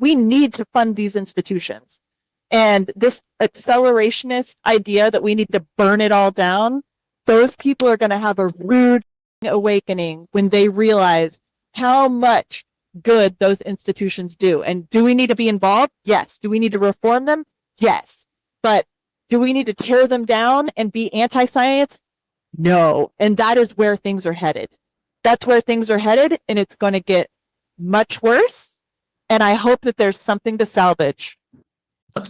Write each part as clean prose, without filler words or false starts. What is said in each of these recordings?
we need to fund these institutions. And this accelerationist idea that we need to burn it all down, those people are going to have a rude awakening when they realize how much good those institutions do. And do we need to be involved? Yes. Do we need to reform them? Yes. But do we need to tear them down and be anti-science? No. And that is where things are headed. That's where things are headed, and it's going to get much worse. And I hope that there's something to salvage.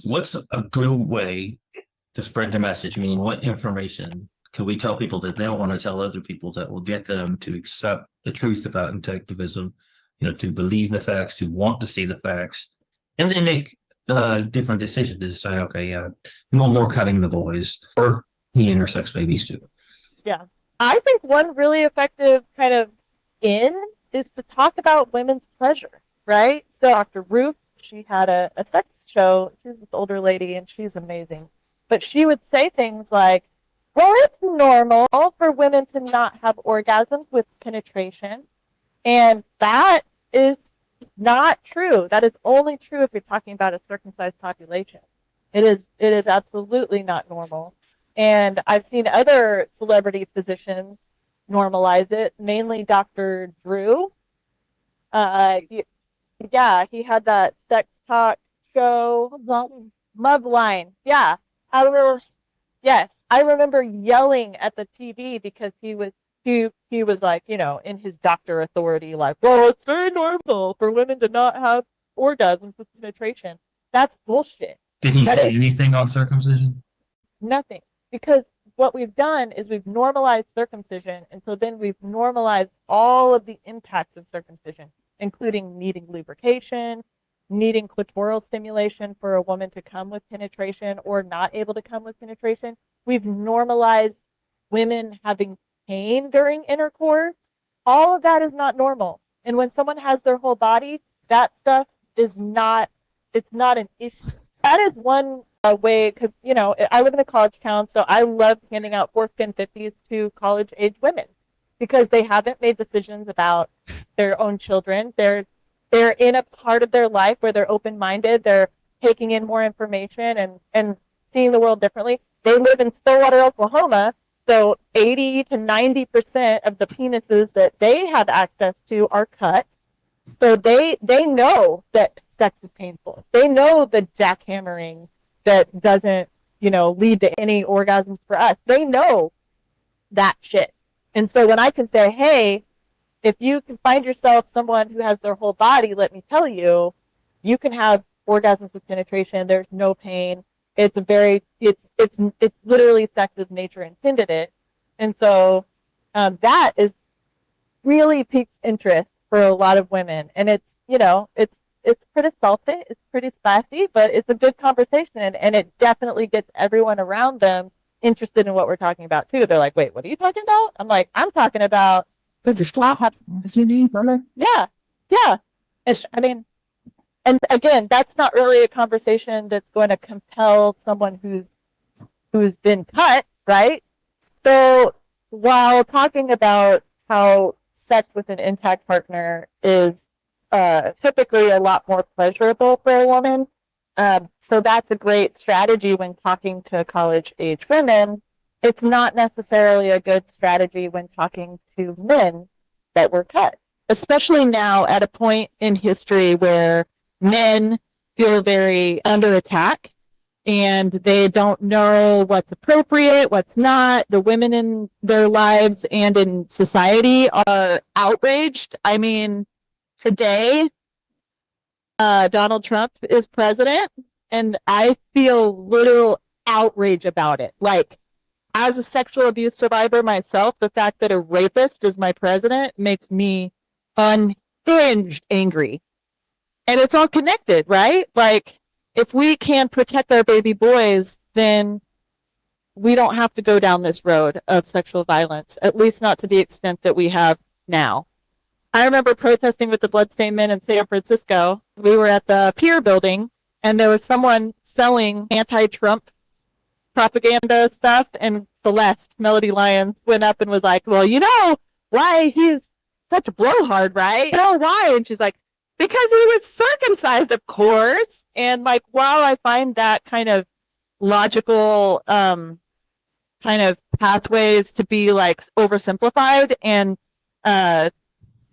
What's a good way to spread the message? I mean, what information can we tell people that they don't want to tell other people that will get them to accept the truth about integrativism, to believe the facts, to want to see the facts, and then make different decisions to decide, okay, yeah, no more cutting the boys or the intersex babies too. Yeah. I think one really effective kind of is to talk about women's pleasure, right? So Dr. Ruth, she had a sex show. She's this older lady, and she's amazing. But she would say things like, well, it's normal for women to not have orgasms with penetration. And that is not true. That is only true if you're talking about a circumcised population. It is absolutely not normal. And I've seen other celebrity physicians normalize it, mainly Dr. Drew. He had that sex talk show, Malign. Yeah, I remember yelling at the TV because he was like, in his doctor authority, like, well, it's very normal for women to not have orgasms with penetration. That's bullshit. Did he say anything on circumcision? Nothing. Because what we've done is we've normalized circumcision, and so then we've normalized all of the impacts of circumcision, including needing lubrication, needing clitoral stimulation for a woman to come with penetration or not able to come with penetration. We've normalized women having pain during intercourse. All of that is not normal. And when someone has their whole body, that stuff it's not an issue. That is one way, because, I live in a college town, so I love handing out foreskin 50s to college-age women because they haven't made decisions about their own children. They're in a part of their life where they're open-minded. They're taking in more information and seeing the world differently. They live in Stillwater, Oklahoma, so 80 to 90% of the penises that they have access to are cut. So they know that sex is painful. They know the jackhammering that doesn't, lead to any orgasms for us. They know that shit. And so when I can say, hey, if you can find yourself someone who has their whole body, let me tell you, you can have orgasms with penetration. There's no pain. It's literally sex as nature intended it. And so that is really piques interest for a lot of women. And it's pretty salty, it's pretty spicy, but it's a good conversation, and it definitely gets everyone around them interested in what we're talking about too. They're like, wait, what are you talking about? I'm like, I'm talking about yeah. And again, that's not really a conversation that's going to compel someone who's been cut, right? So while talking about how sex with an intact partner is typically a lot more pleasurable for a woman, so that's a great strategy when talking to college-age women. It's not necessarily a good strategy when talking to men that were cut, especially now at a point in history where men feel very under attack and they don't know what's appropriate, what's not. The women in their lives and in society are outraged. I mean, today, Donald Trump is president, and I feel literal outrage about it. Like, as a sexual abuse survivor myself, the fact that a rapist is my president makes me unhinged angry. And it's all connected, right? Like, if we can protect our baby boys, then we don't have to go down this road of sexual violence, at least not to the extent that we have now. I remember protesting with the Bloodstained Men in San Francisco. We were at the Pier building, and there was someone selling anti-Trump propaganda stuff, and Celeste, Melody Lyons, went up and was like, well, why he's such a blowhard, right? Oh, why? And she's like, Because he was circumcised, of course. And like, while I find that kind of logical kind of pathways to be like oversimplified uh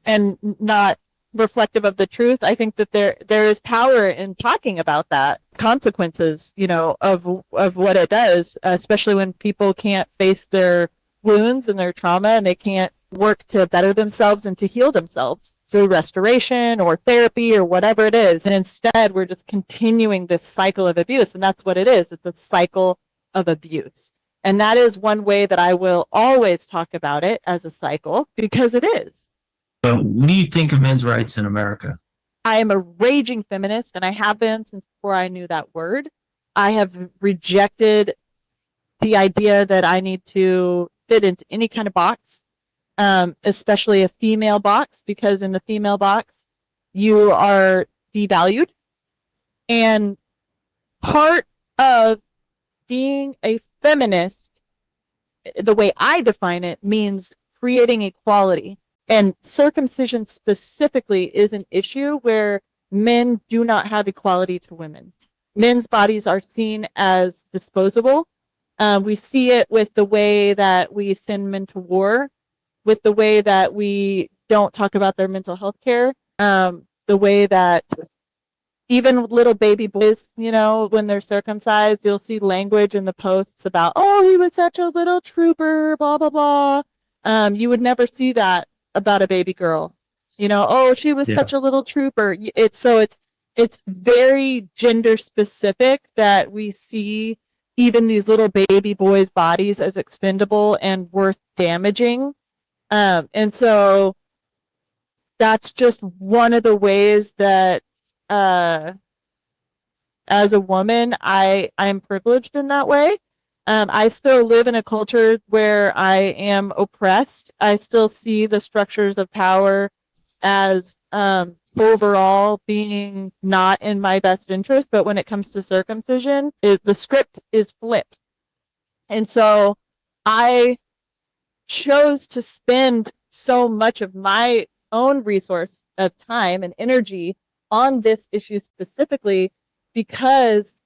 and not reflective of the truth, I think that there is power in talking about that consequences, of what it does, especially when people can't face their wounds and their trauma, and they can't work to better themselves and to heal themselves through restoration or therapy or whatever it is. And instead, we're just continuing this cycle of abuse. And that's what it is. It's a cycle of abuse. And that is one way that I will always talk about it, as a cycle, because it is. But what do you think of men's rights in America? I am a raging feminist, and I have been since before I knew that word. I have rejected the idea that I need to fit into any kind of box, especially a female box, because in the female box, you are devalued. And part of being a feminist, the way I define it, means creating equality. And circumcision specifically is an issue where men do not have equality to women. Men's bodies are seen as disposable. We see it with the way that we send men to war, with the way that we don't talk about their mental health care, the way that even little baby boys, when they're circumcised, you'll see language in the posts about, oh, he was such a little trooper, blah, blah, blah. You would never see that about a baby girl. Oh, she was such a little trooper. It's very gender specific that we see even these little baby boys' bodies as expendable and worth damaging. And so that's just one of the ways that as a woman, I'm privileged in that way. I still live in a culture where I am oppressed. I still see the structures of power as overall being not in my best interest. But when it comes to circumcision, the script is flipped. And so I chose to spend so much of my own resource of time and energy on this issue specifically, because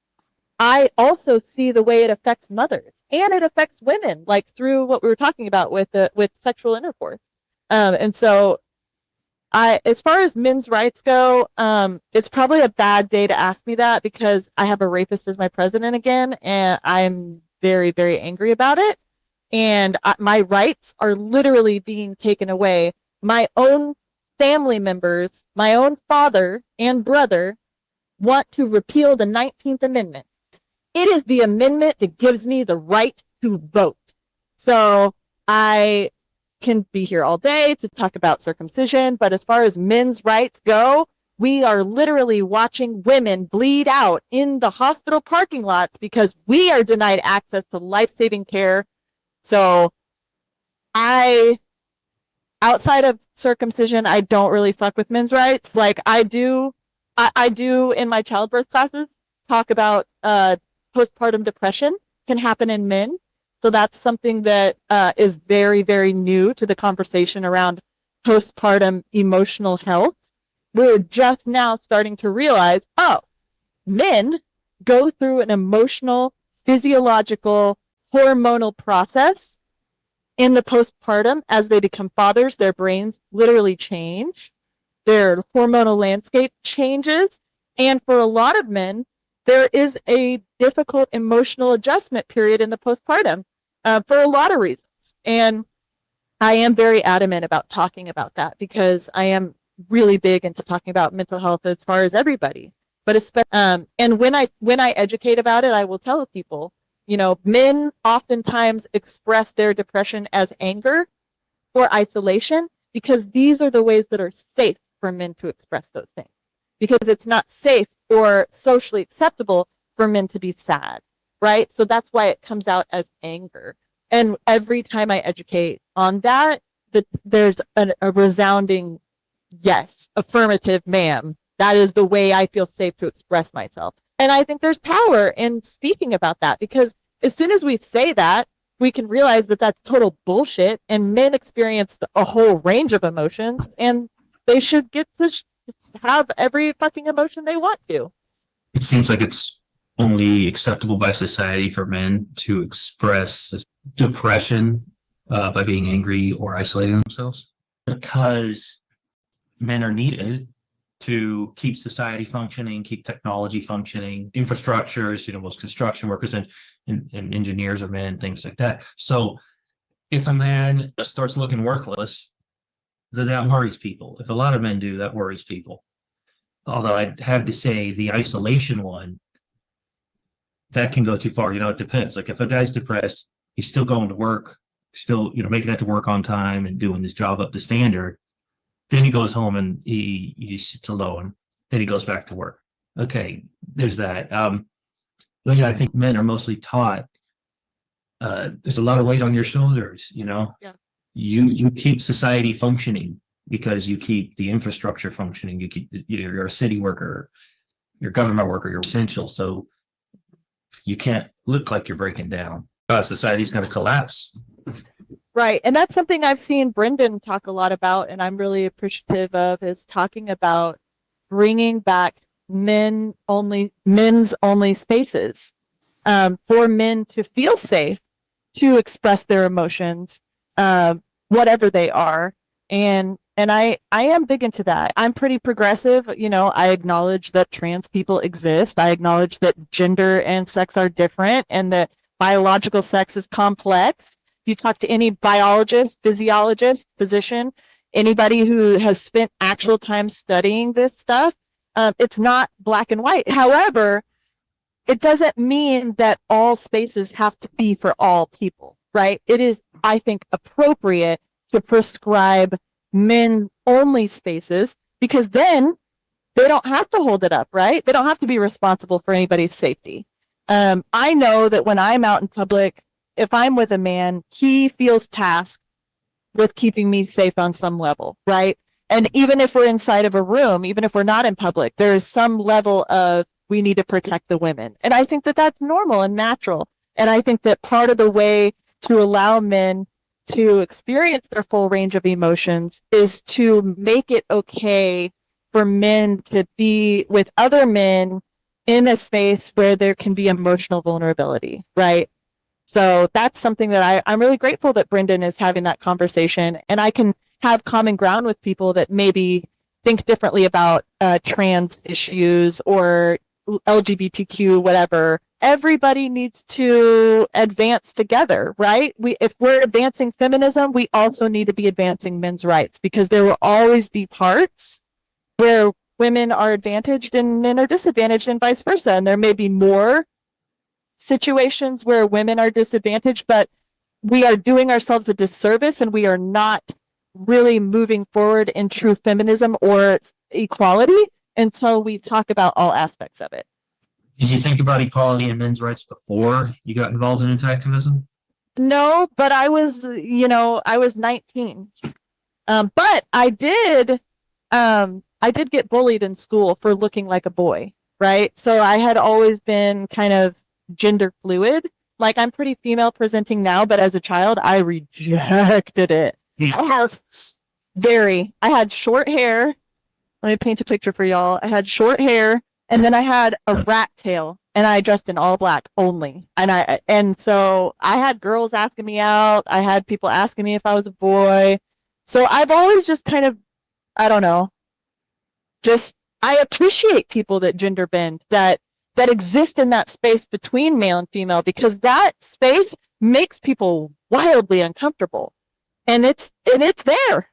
I also see the way it affects mothers, and it affects women, like through what we were talking about with sexual intercourse. And so as far as men's rights go, it's probably a bad day to ask me that, because I have a rapist as my president again, and I'm very, very angry about it. And my rights are literally being taken away. My own family members, my own father and brother, want to repeal the 19th Amendment. It is the amendment that gives me the right to vote. So I can be here all day to talk about circumcision, but as far as men's rights go, we are literally watching women bleed out in the hospital parking lots because we are denied access to life-saving care. So outside of circumcision, I don't really fuck with men's rights. Like I do in my childbirth classes talk about postpartum depression can happen in men. So that's something that is very, very new to the conversation around postpartum emotional health. We're just now starting to realize, men go through an emotional, physiological, hormonal process in the postpartum. As they become fathers, their brains literally change. Their hormonal landscape changes. And for a lot of men, there is a difficult emotional adjustment period in the postpartum for a lot of reasons. And I am very adamant about talking about that, because I am really big into talking about mental health as far as everybody. But especially, and when I educate about it, I will tell people, men oftentimes express their depression as anger or isolation, because these are the ways that are safe for men to express those things. Because it's not safe or socially acceptable for men to be sad, right? So that's why it comes out as anger. And every time I educate on that, there's a resounding yes, affirmative, ma'am. That is the way I feel safe to express myself. And I think there's power in speaking about that, because as soon as we say that, we can realize that that's total bullshit, and men experience a whole range of emotions, and they should get to have every fucking emotion they want to. It seems like it's only acceptable by society for men to express depression by being angry or isolating themselves, because men are needed to keep society functioning, keep technology functioning, infrastructures, most construction workers and engineers are men, things like that. So if a man starts looking worthless, then that worries people. If a lot of men do, that worries people. Although I'd have to say the isolation one, that can go too far. It depends. Like if a guy's depressed, he's still going to work, still, making it to work on time and doing his job up to standard. Then he goes home and he sits alone. Then he goes back to work. Okay, there's that. But yeah, I think men are mostly taught there's a lot of weight on your shoulders, Yeah. You keep society functioning because you keep the infrastructure functioning. You keep, you're a city worker, you're a government worker, you're essential. So you can't look like you're breaking down. Society's going to collapse. Right. And that's something I've seen Brendan talk a lot about, and I'm really appreciative of, is talking about bringing back men's only spaces for men to feel safe, to express their emotions, whatever they are. And I am big into that. I'm pretty progressive. I acknowledge that trans people exist. I acknowledge that gender and sex are different and that biological sex is complex. You talk to any biologist, physiologist, physician, anybody who has spent actual time studying this stuff, it's not black and white. However, it doesn't mean that all spaces have to be for all people, right? It is, I think, appropriate to prescribe men-only spaces because then they don't have to hold it up, right? They don't have to be responsible for anybody's safety. I know that when I'm out in public, if I'm with a man, he feels tasked with keeping me safe on some level, right? And even if we're inside of a room, even if we're not in public, there is some level of we need to protect the women. And I think that that's normal and natural. And I think that part of the way to allow men to experience their full range of emotions is to make it okay for men to be with other men in a space where there can be emotional vulnerability, right? So that's something that I'm really grateful that Brendan is having that conversation, and I can have common ground with people that maybe think differently about trans issues or LGBTQ, whatever. Everybody needs to advance together, right? If we're advancing feminism, we also need to be advancing men's rights because there will always be parts where women are advantaged and men are disadvantaged and vice versa. And there may be more situations where women are disadvantaged, but we are doing ourselves a disservice and we are not really moving forward in true feminism or equality until we talk about all aspects of it. Did you think about equality and men's rights before you got involved in activism? No, but I was 19. But I did get bullied in school for looking like a boy, right? So I had always been kind of gender fluid. Like I'm pretty female presenting now, but as a child, I rejected it. I had short hair. Let me paint a picture for y'all. I had short hair and then I had a rat tail and I dressed in all black only. And so I had girls asking me out. I had people asking me if I was a boy. So I've always just kind of, I don't know, I appreciate people that gender bend, that exist in that space between male and female, because that space makes people wildly uncomfortable. And it's there.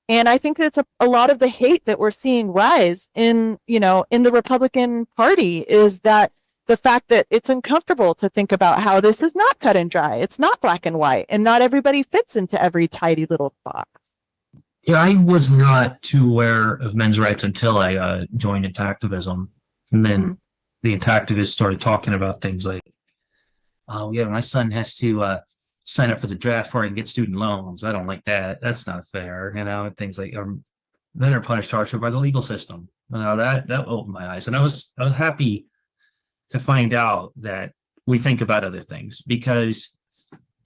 And I think it's a lot of the hate that we're seeing rise in the Republican Party is that the fact that it's uncomfortable to think about how this is not cut and dry. It's not black and white, and not everybody fits into every tidy little box. Yeah, I was not too aware of men's rights until I joined activism. And then the activists started talking about things like, oh, yeah, my son has to sign up for the draft before he can get student loans. I don't like that. That's not fair. And things like men are punished harsher by the legal system. That opened my eyes. And I was happy to find out that we think about other things, because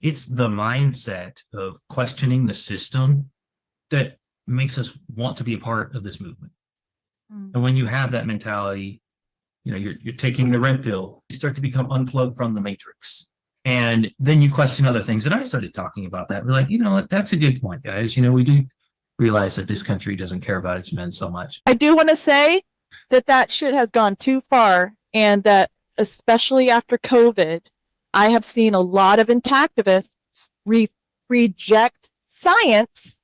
it's the mindset of questioning the system that makes us want to be a part of this movement. And when you have that mentality, you're taking the red pill, you start to become unplugged from the matrix. And then you question other things. And I started talking about that. We're like, that's a good point, guys. We do realize that this country doesn't care about its men so much. I do want to say that shit has gone too far, and that especially after COVID, I have seen a lot of intactivists reject science.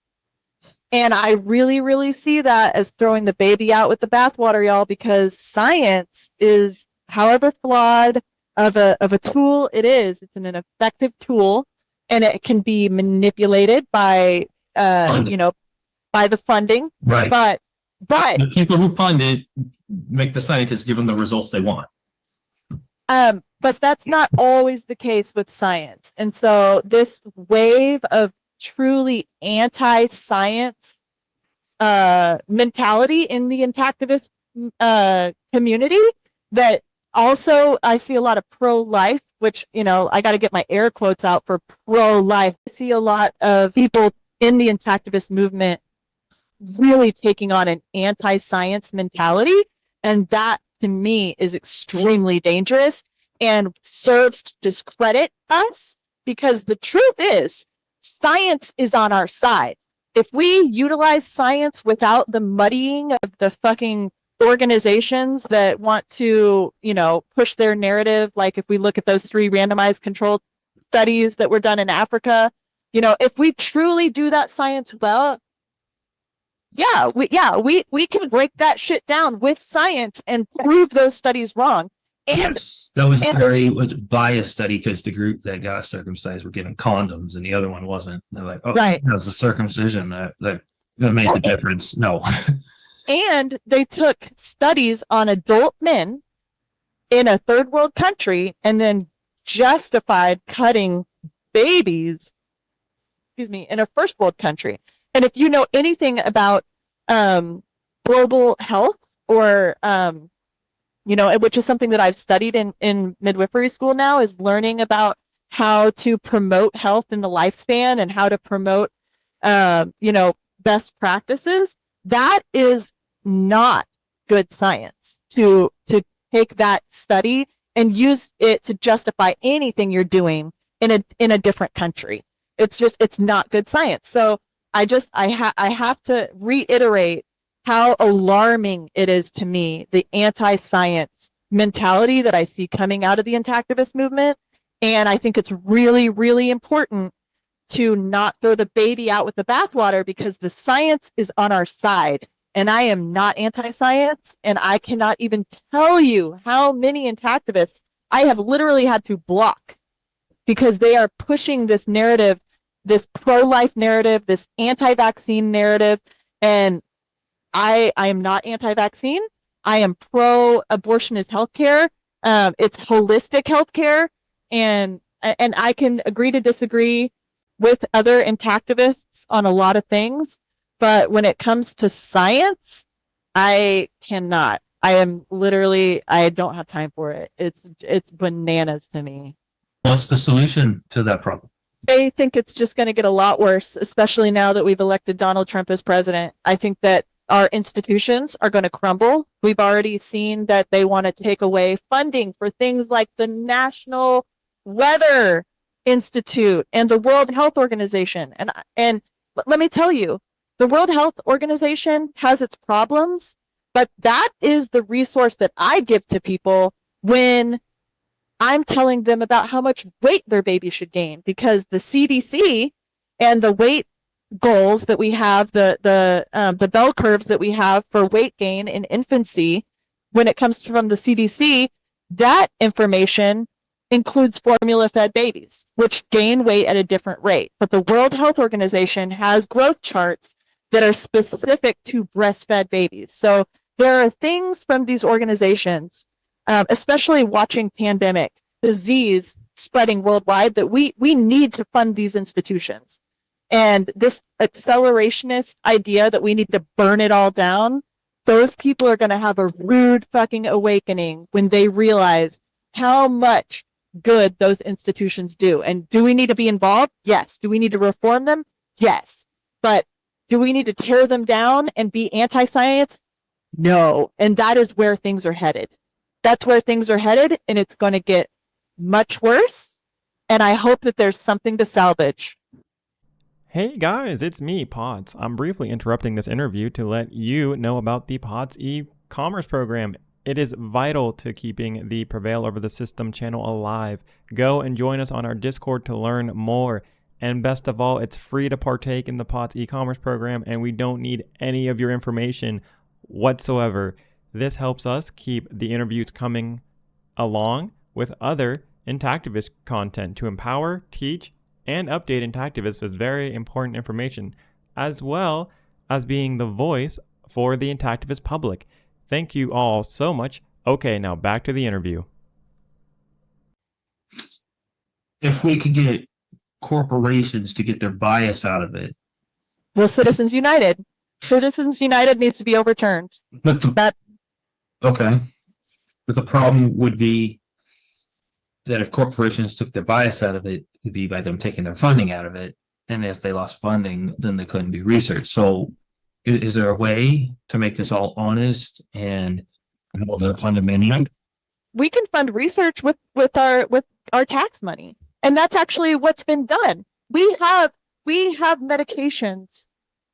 And I really, really see that as throwing the baby out with the bathwater, y'all, because science is, however flawed of a tool it is, it's an effective tool, and it can be manipulated by, by the funding. Right. But the people who fund it make the scientists give them the results they want. But that's not always the case with science. And so this wave of truly anti-science mentality in the intactivist community, that also I see a lot of pro-life, which, I got to get my air quotes out for pro-life. I see a lot of people in the intactivist movement really taking on an anti-science mentality. And that, to me, is extremely dangerous and serves to discredit us, because the truth is, science is on our side. If we utilize science without the muddying of the fucking organizations that want to, push their narrative, like if we look at those 3 randomized controlled studies that were done in Africa, if we truly do that science well, we can break that shit down with science and prove those studies wrong. And yes, that was was a biased study, because the group that got circumcised were given condoms and the other one wasn't. They're like, oh, right, that's the circumcision that made the difference. No. And they took studies on adult men in a third world country and then justified cutting babies, in a first world country. And if you know anything about global health, or which is something that I've studied in midwifery school now, is learning about how to promote health in the lifespan and how to promote, best practices. That is not good science to take that study and use it to justify anything you're doing in a different country. It's not good science. So I have to reiterate how alarming it is to me, the anti-science mentality that I see coming out of the intactivist movement. And I think it's really, really important to not throw the baby out with the bathwater, because the science is on our side. And I am not anti-science, and I cannot even tell you how many intactivists I have literally had to block, because they are pushing this narrative, this pro-life narrative, this anti-vaccine narrative. And I am not anti-vaccine. I am pro-abortion is healthcare. It's holistic healthcare. And I can agree to disagree with other intactivists on a lot of things. But when it comes to science, I cannot. I don't have time for it. It's bananas to me. What's the solution to that problem? I think it's just going to get a lot worse, especially now that we've elected Donald Trump as president. I think that our institutions are going to crumble. We've already seen that they want to take away funding for things like the National Weather Institute and the World Health Organization. And let me tell you, the World Health Organization has its problems, but that is the resource that I give to people when I'm telling them about how much weight their baby should gain, because the CDC and the weight goals that we have, the bell curves that we have for weight gain in infancy, when it comes from the CDC, that information includes formula-fed babies, which gain weight at a different rate. But the World Health Organization has growth charts that are specific to breastfed babies. So there are things from these organizations, especially watching pandemic disease spreading worldwide, that we need to fund these institutions. And this accelerationist idea that we need to burn it all down, those people are going to have a rude fucking awakening when they realize how much good those institutions do. And do we need to be involved? Yes. Do we need to reform them? Yes. But do we need to tear them down and be anti-science? No. And that is where things are headed. That's where things are headed, and it's going to get much worse. And I hope that there's something to salvage. Hey guys, it's me, Pods. I'm briefly interrupting this interview to let you know about the Pods e-commerce program. It is vital to keeping the Prevail Over the System channel alive. Go and join us on our Discord to learn more. And best of all, it's free to partake in the Pods e-commerce program, and we don't need any of your information whatsoever. This helps us keep the interviews coming along with other Intactivist content to empower, teach, and update Intactivists with very important information, as well as being the voice for the Intactivist public. Thank you all so much. Okay, now back to the interview. If we could get corporations to get their bias out of it. Well, Citizens United. Citizens United needs to be overturned. But okay. But the problem would be that if corporations took their bias out of it, it'd be by them taking their funding out of it. And if they lost funding, then they couldn't do research. So is there a way to make this all honest and hold it up on demand? We can fund research with our tax money. And that's actually what's been done. We have medications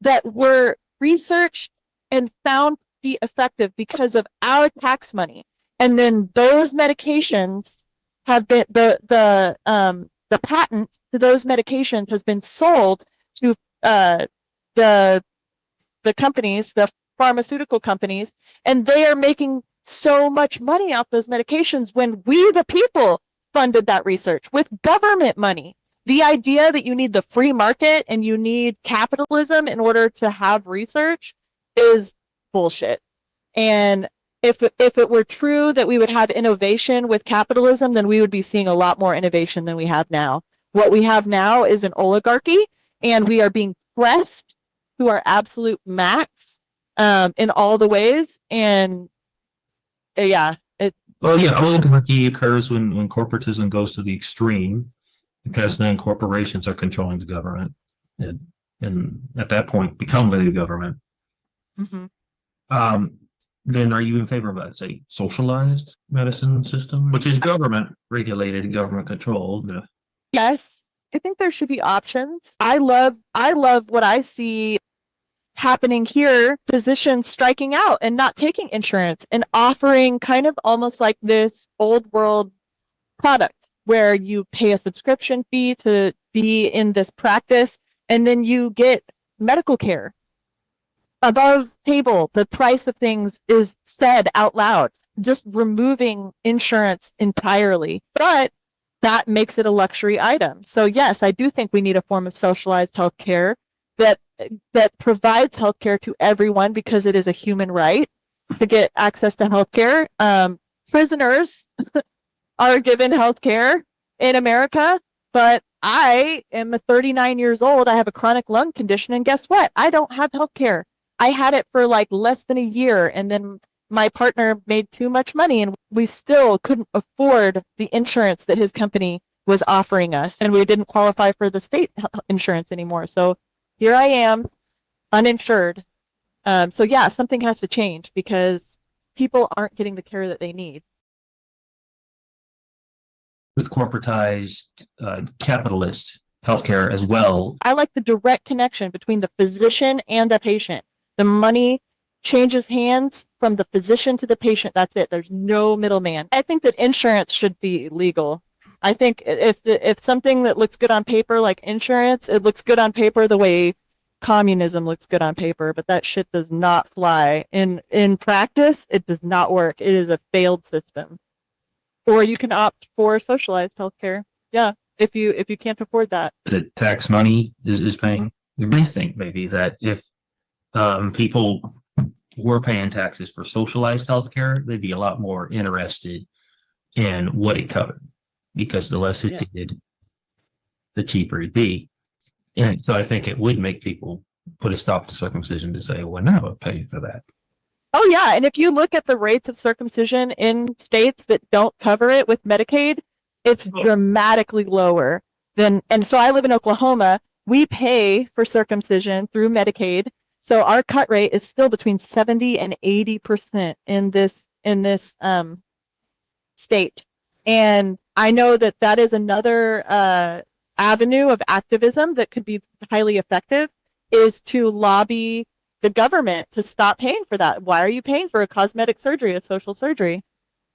that were researched and found to be effective because of our tax money. And then those medications have been the patent to those medications has been sold to the companies, the pharmaceutical companies, and they are making so much money off those medications when we, the people, funded that research with government money. The idea that you need the free market and you need capitalism in order to have research is bullshit. And if it were true that we would have innovation with capitalism, then we would be seeing a lot more innovation than we have now. What we have now is an oligarchy, and we are being pressed to our absolute max in all the ways. And yeah, oligarchy occurs when corporatism goes to the extreme, because then corporations are controlling the government, and at that point become the government. Mm-hmm. Then are you in favor of a socialized medicine system, which is government regulated and government controlled? Yes, I think there should be options. I love what I see happening here, physicians striking out and not taking insurance and offering kind of almost like this old world product where you pay a subscription fee to be in this practice, and then you get medical care. Above table, the price of things is said out loud, just removing insurance entirely. But that makes it a luxury item. So yes, I do think we need a form of socialized healthcare that provides healthcare to everyone, because it is a human right to get access to healthcare. Prisoners are given healthcare in America, but I am 39 years old. I have a chronic lung condition, and guess what? I don't have healthcare. I had it for like less than a year, and then my partner made too much money, and we still couldn't afford the insurance that his company was offering us, and we didn't qualify for the state insurance anymore. So here I am, uninsured. So yeah, something has to change because people aren't getting the care that they need. With corporatized capitalist healthcare as well. I like the direct connection between the physician and the patient. The money changes hands from the physician to the patient. That's it. There's no middleman. I think that insurance should be legal. I think if something that looks good on paper like insurance, it looks good on paper the way communism looks good on paper, but that shit does not fly. In practice, it does not work. It is a failed system. Or you can opt for socialized healthcare. Yeah, if you can't afford that. The tax money is paying. I think maybe that if people were paying taxes for socialized healthcare, they'd be a lot more interested in what it covered, because the less it did, the cheaper it'd be. And so I think it would make people put a stop to circumcision to say, well, now I'll pay for that. Oh, yeah. And if you look at the rates of circumcision in states that don't cover it with Medicaid, it's dramatically lower than. And so I live in Oklahoma. We pay for circumcision through Medicaid. So our cut rate is still between 70 and 80% in this state. And I know that that is another avenue of activism that could be highly effective, is to lobby the government to stop paying for that. Why are you paying for a cosmetic surgery, a social surgery?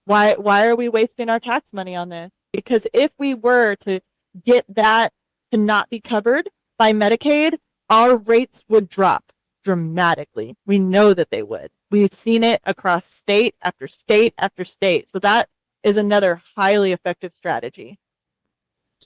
Why are we wasting our tax money on this? Because if we were to get that to not be covered by Medicaid, our rates would drop dramatically. We know that they would. We've seen it across state after state after state. So that is another highly effective strategy.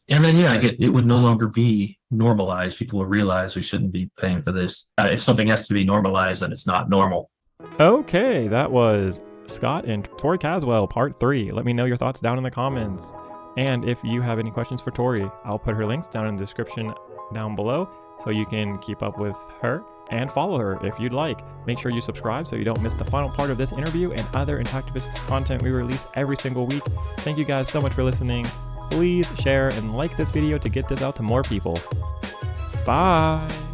And then, yeah, I get it would no longer be normalized. People will realize we shouldn't be paying for this. If something has to be normalized, then it's not normal. Okay, that was Scott and Tori Caswell, part 3. Let me know your thoughts down in the comments. And if you have any questions for Tori, I'll put her links down in the description down below so you can keep up with her and follow her if you'd like. Make sure you subscribe so you don't miss the final part of this interview and other Intactivist content we release every single week. Thank you guys so much for listening. Please share and like this video to get this out to more people. Bye!